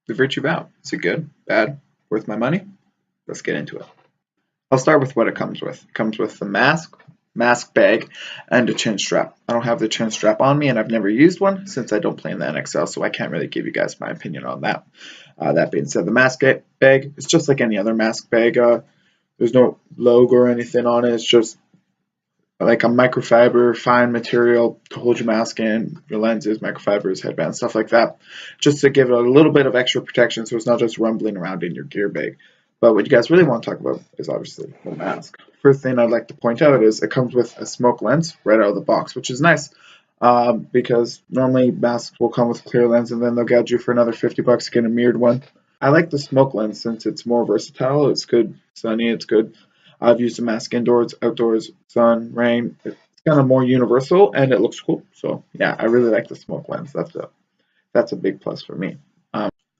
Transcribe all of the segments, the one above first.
the Virtue Vow. Is it good? Bad? Worth my money? Let's get into it. I'll start with what it comes with. It comes with the mask bag, and a chin strap. I don't have the chin strap on me, and I've never used one since I don't play in the NXL, so I can't really give you guys my opinion on that. That being said, the mask bag is just like any other mask bag. There's no logo or anything on it. It's just like a microfiber, fine material to hold your mask in, your lenses, microfibers, headbands, stuff like that, just to give it a little bit of extra protection so it's not just rumbling around in your gear bag. But what you guys really want to talk about is obviously the mask. First thing I'd like to point out is it comes with a smoke lens right out of the box, which is nice because normally masks will come with a clear lens and then they'll gouge you for another $50 to get a mirrored one. I like the smoke lens since it's more versatile. It's good sunny, it's good. I've used the mask indoors, outdoors, sun, rain. It's kind of more universal and it looks cool. So yeah, I really like the smoke lens. That's a big plus for me.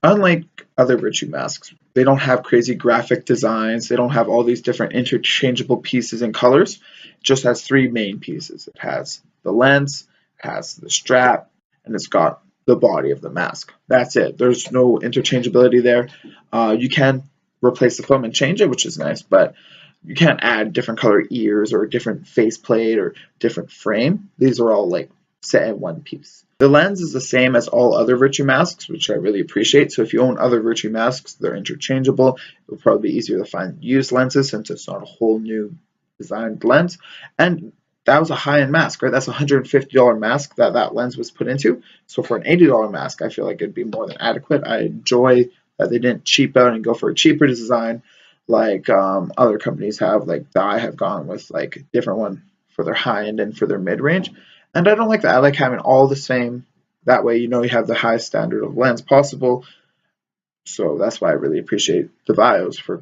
Unlike other Virtue masks, they don't have crazy graphic designs. They don't have all these different interchangeable pieces and colors. It just has three main pieces. It has the lens, it has the strap, and it's got the body of the mask. That's it. There's no interchangeability there. You can replace the foam and change it, which is nice, but you can't add different color ears or different faceplate or different frame. These are all like set in one piece. The lens is the same as all other Virtue masks, which I really appreciate. So if you own other Virtue masks, they're interchangeable. It'll probably be easier to find used lenses since it's not a whole new designed lens. And that was a high-end mask, right? That's a $150 mask that lens was put into. So for an $80 mask, I feel like it'd be more than adequate. I enjoy that they didn't cheap out and go for a cheaper design like other companies have. Like Dye have gone with like a different one for their high-end and for their mid-range. And I don't like that. I like having all the same. That way, you have the highest standard of lens possible. So that's why I really appreciate the Vios for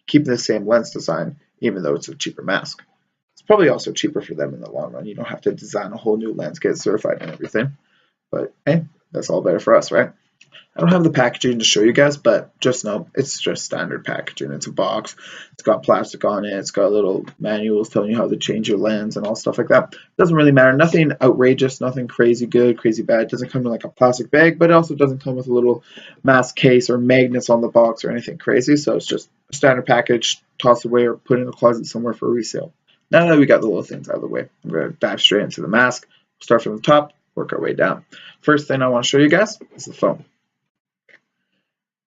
keeping the same lens design, even though it's a cheaper mask. It's probably also cheaper for them in the long run. You don't have to design a whole new lens, get it certified and everything. But hey, that's all better for us, right? I don't have the packaging to show you guys, but just know it's just standard packaging. It's a box. It's got plastic on it. It's got little manuals telling you how to change your lens and all stuff like that. It doesn't really matter. Nothing outrageous, nothing crazy good, crazy bad. It doesn't come in like a plastic bag, but it also doesn't come with a little mask case or magnets on the box or anything crazy. So it's just a standard package, toss away or put in a closet somewhere for resale. Now that we got the little things out of the way, I'm going to dive straight into the mask. Start from the top, work our way down. First thing I want to show you guys is the foam.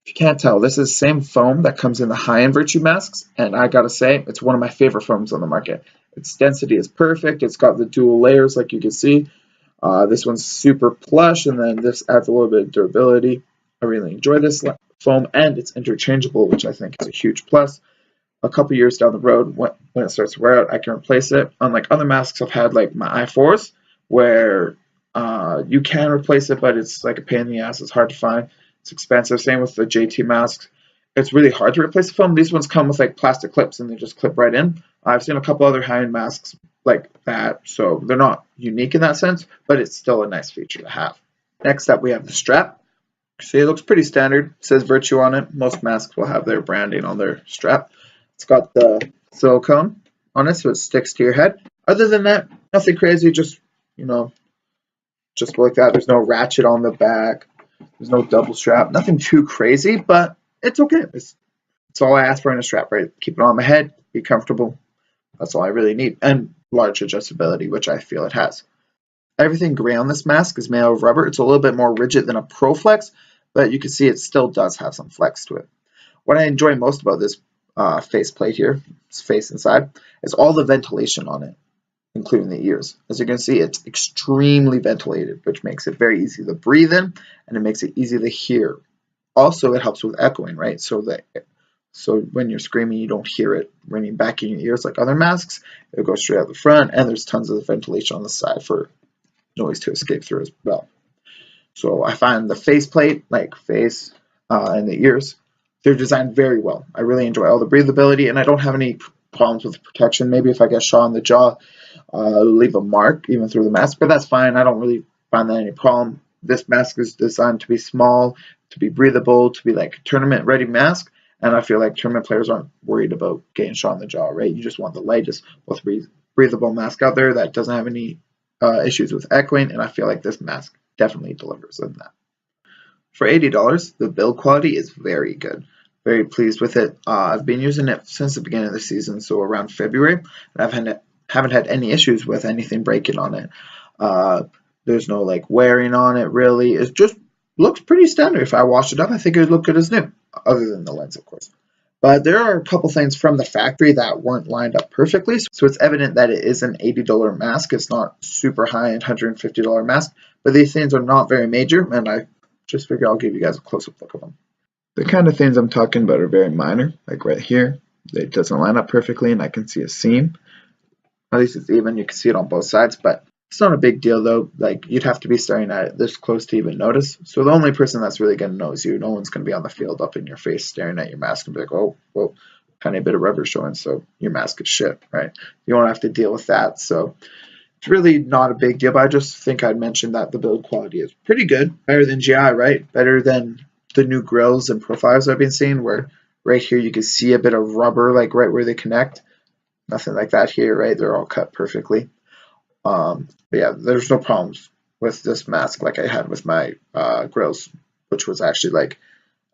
If you can't tell, this is the same foam that comes in the high-end Virtue masks, and I gotta say, it's one of my favorite foams on the market. Its density is perfect. It's got the dual layers like you can see. This one's super plush, and then this adds a little bit of durability. I really enjoy this foam, and it's interchangeable, which I think is a huge plus. A couple years down the road, when it starts to wear out, I can replace it. Unlike other masks I've had, like my i4s, where you can replace it, but it's like a pain in the ass. It's hard to find. It's expensive. Same with the JT masks. It's really hard to replace the foam. These ones come with like plastic clips and they just clip right in. I've seen a couple other high-end masks like that, so they're not unique in that sense, but it's still a nice feature to have. Next up, we have the strap. See, it looks pretty standard. It says Virtue on it. Most masks will have their branding on their strap. It's got the silicone on it, so it sticks to your head. Other than that, nothing crazy. Just like that. There's no ratchet on the back. There's no double strap, nothing too crazy, but it's okay. It's all I ask for in a strap, right? Keep it on my head, be comfortable. That's all I really need. And large adjustability, which I feel it has. Everything gray on this mask is made out of rubber. It's a little bit more rigid than a Pro Flex, but you can see it still does have some flex to it. What I enjoy most about this face plate here, this face inside, is all the ventilation on it, including the ears. As you can see, it's extremely ventilated, which makes it very easy to breathe in, and it makes it easy to hear. Also, it helps with echoing, right? So when you're screaming, you don't hear it ringing back in your ears like other masks. It'll go straight out the front, and there's tons of ventilation on the side for noise to escape through as well. So I find the faceplate, like face and the ears, they're designed very well. I really enjoy all the breathability, and I don't have any problems with protection. Maybe if I get shot in the jaw, leave a mark even through the mask, but that's fine. I don't really find that any problem. This mask is designed to be small, to be breathable, to be like a tournament ready mask, and I feel like tournament players aren't worried about getting shot in the jaw, right? You just want the lightest, most breathable mask out there that doesn't have any issues with echoing, and I feel like this mask definitely delivers on that. For $80, the build quality is very good. Very pleased with it. I've been using it since the beginning of the season, so around February, and haven't had any issues with anything breaking on it. There's no like wearing on it really. It just looks pretty standard. If I washed it up, I think it would look good as new, other than the lens, of course. But there are a couple things from the factory that weren't lined up perfectly, so it's evident that it is an $80 mask. It's not super high-end $150 mask, but these things are not very major, and I just figure I'll give you guys a close-up look of them. The kind of things I'm talking about are very minor, like right here. It doesn't line up perfectly, and I can see a seam. At least it's even. You can see it on both sides, but it's not a big deal though. Like, you'd have to be staring at it this close to even notice. So the only person that's really going to know is you. No one's going to be on the field up in your face staring at your mask and be like, oh, well, tiny bit of rubber showing, so your mask is shit, right? You won't have to deal with that. So it's really not a big deal, but I just think I'd mention that the build quality is pretty good. Better than GI, right? Better than the new grills and profiles I've been seeing, where right here you can see a bit of rubber, like right where they connect. Nothing like that here, right? They're all cut perfectly. But yeah, there's no problems with this mask like I had with my grills, which was actually like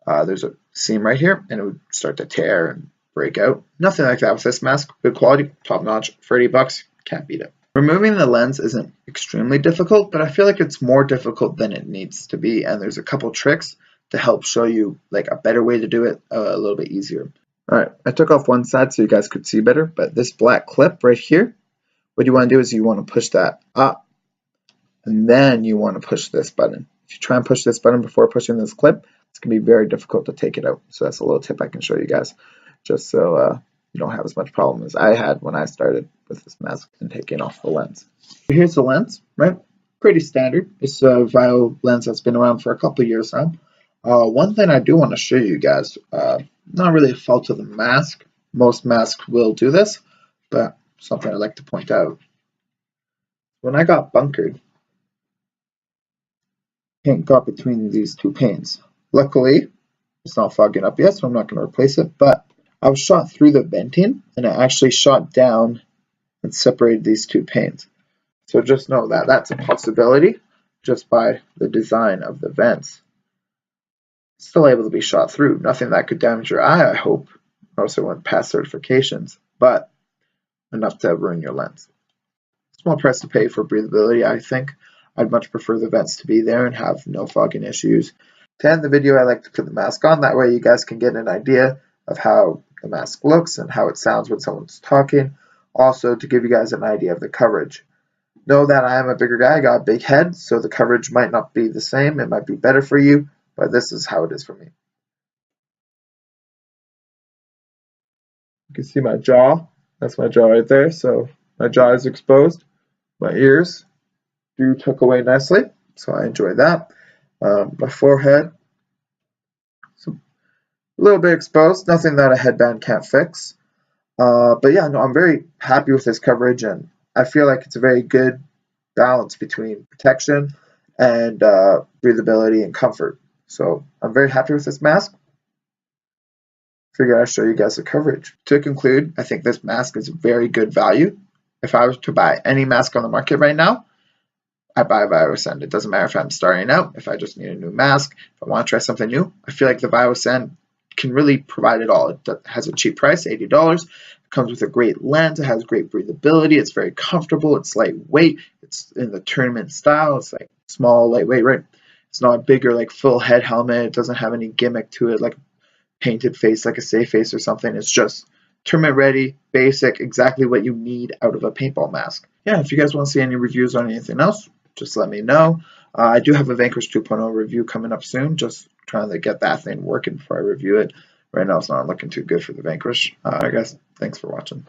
there's a seam right here and it would start to tear and break out. Nothing like that with this mask. Good quality, top notch, for $80, can't beat it. Removing the lens isn't extremely difficult, but I feel like it's more difficult than it needs to be, and there's a couple tricks to help show you like a better way to do it a little bit easier. Alright, I took off one side so you guys could see better, but this black clip right here, what you want to do is you want to push that up, and then you want to push this button. If you try and push this button before pushing this clip, it's going to be very difficult to take it out. So that's a little tip I can show you guys, just so you don't have as much problem as I had when I started with this mask and taking off the lens. Here's the lens, right? Pretty standard. It's a Vaio lens that's been around for a couple of years now. One thing I do want to show you guys, not really a fault of the mask. Most masks will do this, but something I'd like to point out. When I got bunkered, paint got between these two panes. Luckily, it's not fogging up yet, so I'm not going to replace it, but I was shot through the venting, and it actually shot down and separated these two panes. So just know that that's a possibility just by the design of the vents. Still able to be shot through. Nothing that could damage your eye, I hope, or else it wouldn't pass certifications, but enough to ruin your lens. Small price to pay for breathability, I think. I'd much prefer the vents to be there and have no fogging issues. To end the video, I like to put the mask on. That way you guys can get an idea of how the mask looks and how it sounds when someone's talking. Also, to give you guys an idea of the coverage. Know that I am a bigger guy, I got a big head, so the coverage might not be the same. It might be better for you, but this is how it is for me. You can see my jaw. That's my jaw right there. So my jaw is exposed. My ears do tuck away nicely, so I enjoy that. My forehead, a little bit exposed. Nothing that a headband can't fix. But yeah, no, I'm very happy with this coverage, and I feel like it's a very good balance between protection and breathability and comfort. So I'm very happy with this mask. Figured I'd show you guys the coverage. To conclude, I think this mask is very good value. If I was to buy any mask on the market right now, I buy Vaio Ascend. It doesn't matter if I'm starting out, if I just need a new mask, if I want to try something new. I feel like the Vaio Ascend can really provide it all. It has a cheap price, $80. It comes with a great lens. It has great breathability. It's very comfortable. It's lightweight. It's in the tournament style. It's like small, lightweight, right? It's not a bigger, like full head helmet. It doesn't have any gimmick to it, like a painted face, like a safe face or something. It's just tournament ready, basic, exactly what you need out of a paintball mask. Yeah, if you guys want to see any reviews on anything else, just let me know. I do have a Vanquish 2.0 review coming up soon, just trying to get that thing working before I review it. Right now it's not looking too good for the Vanquish. I guess thanks for watching.